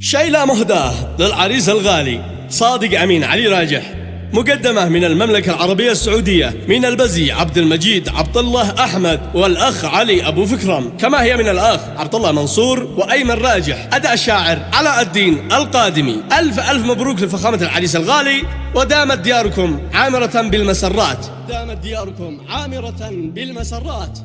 شيلة مهداة للعريس الغالي صادق أمين علي راجح، مقدمة من المملكة العربية السعودية، من البزي عبد المجيد عبد الله أحمد والأخ علي أبو فكرم، كما هي من الأخ عبد الله منصور وأيمن راجح. أداء الشاعر علاء الدين القادمي. ألف مبروك لفخامة العريس الغالي، ودامت دياركم عامرة بالمسرات. دامت دياركم عامرة بالمسرات.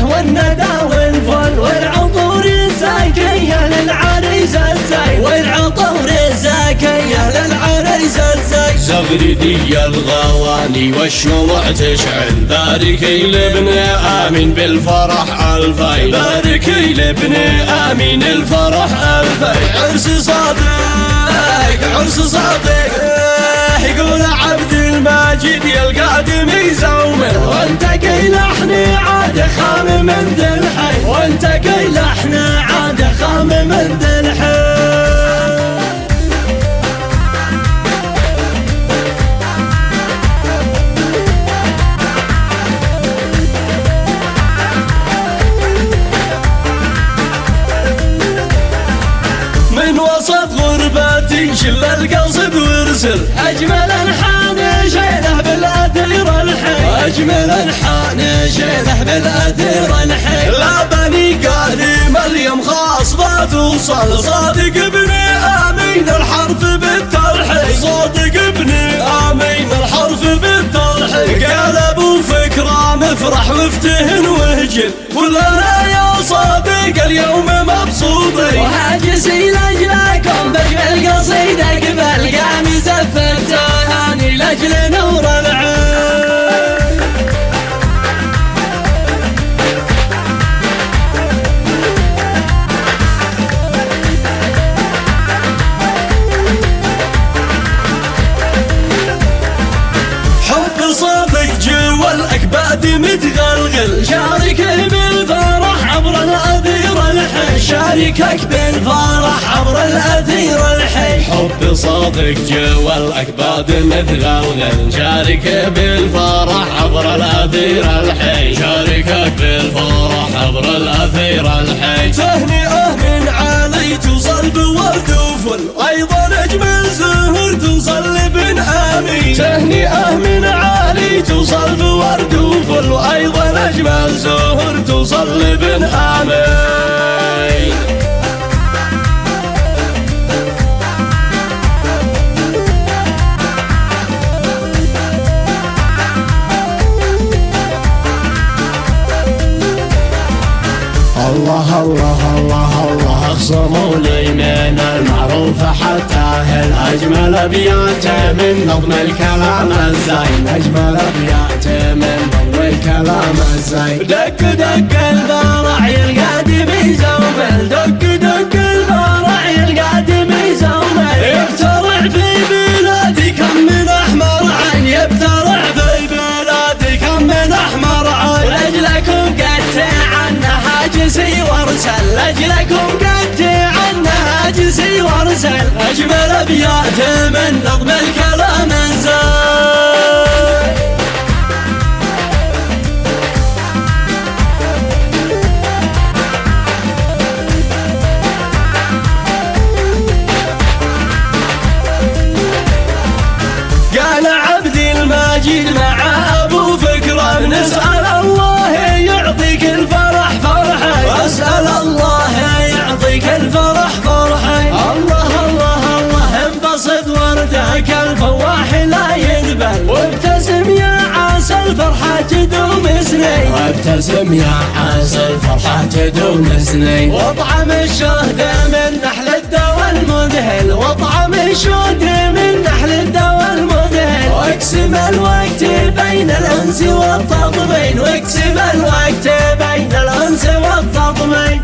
والندى والفل والعطور الزاكية للعريس الزاي، والعطور الزاكية للعريس الزاي. زغردي الغواني والشموع تشعل، باركي لابن آمين بالفرح ألفي، باركي لابن آمين الفرح ألفي. عرس صادق عرس صادق، يقول عبد المجيد يا القادم يزومر، وانت كي لحني عاد خام من ذي الحي، وانت كي لحني عاد خام من ذي الحي. من وسط غربتي شل القصد وارسل، أجمل أنحان شيله بالأثير الحي، أجمل أنحان شيله بالأثير الحي. لا بني قاري مريم خاصبة توصل، صادق ابن آمين الحرف بالترحي، صادق ابن آمين الحرف بالترحي. قال أبو فكرة مفرح وافتهن وهجل، كلنا يا صادق اليوم مبسوطين، وهاجسي لأجلكم بجمل قصيدة قبل قام زفت تهاني لأجل نور العين. حب صادق جوا الأكباد متغلغل، شاركه بالفرح عبر الأثير الحي، شاركك بالفرح عبر الأثير الحي. حب صادق جوا الأكباد متغلغل، شاركه بالفرح عبر الأثير الحي، شاركك بالفرح عبر الأثير الحي. تهنئة من علي توصل بورد وفل، أيضا أجمل زهر توصل لابن آمين. تهنئة من علي توصل بورد وفل، وأيضا أجمل زهر توصل لابن آمين. الله الله الله الله، اخصموا لي من المعروف حتى اهل، اجمل ابياته من نظم الكلام الزين، اجمل ابياته من نظم الكلام الزين. دق دق البرع القادم يزومل، دق دق البرع القادم يزومل. يبترع في بلادي كم من احمر عين، يبترع في بلادي كم من احمر عين. لاجلكم قد عنه هاجسي وارسل، لاجلكم قد عنه هاجسي وارسل. اجمل ابيات من نظم الكلام الزين. قال عبد المجيد مع ابو فكرة، نسأل الله يعطيك الفرح فرحي، واسأل الله يعطيك الفرح فرحي. الله الله الله انبسط وردك الفواح لا يذبل، وابتسم يا عسى الفرحة تدوم سنين، وابتسم يا عسى الفرحة تدوم سنين. واطعم الشهد من نحل الدواء المذهل، واطعم الشهد من نحل الدواء المذهل. واقسم الوقت بين الأنس والتطمين، واقسم الوقت بين الأنس والتطمين.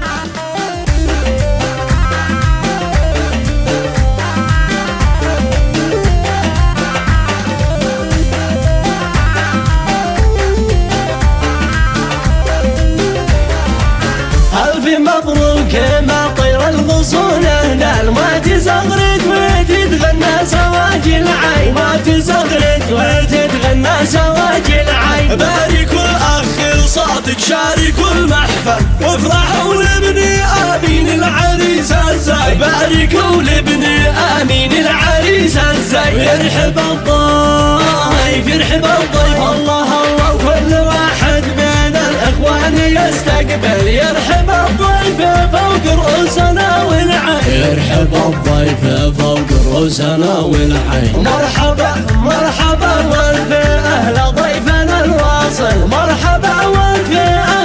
العين ما تزغرد وتتغنى سواج العين. باركوا الأخ الصادق شاركوا المحفل وافرحوا لابني آمين العريس الزاين. باركوا لابني آمين العريس الزاين. يرحب الضيف يرحب الضيف الله الله وكل واحد من الإخوان يستقبل. يرحب الضيف فوق رؤوسنا والعين. يرحب الضيف فوق رؤوسنا والعين. مرحبا مرحبا والف أهل ضيفنا الواصل. مرحبا والف أهل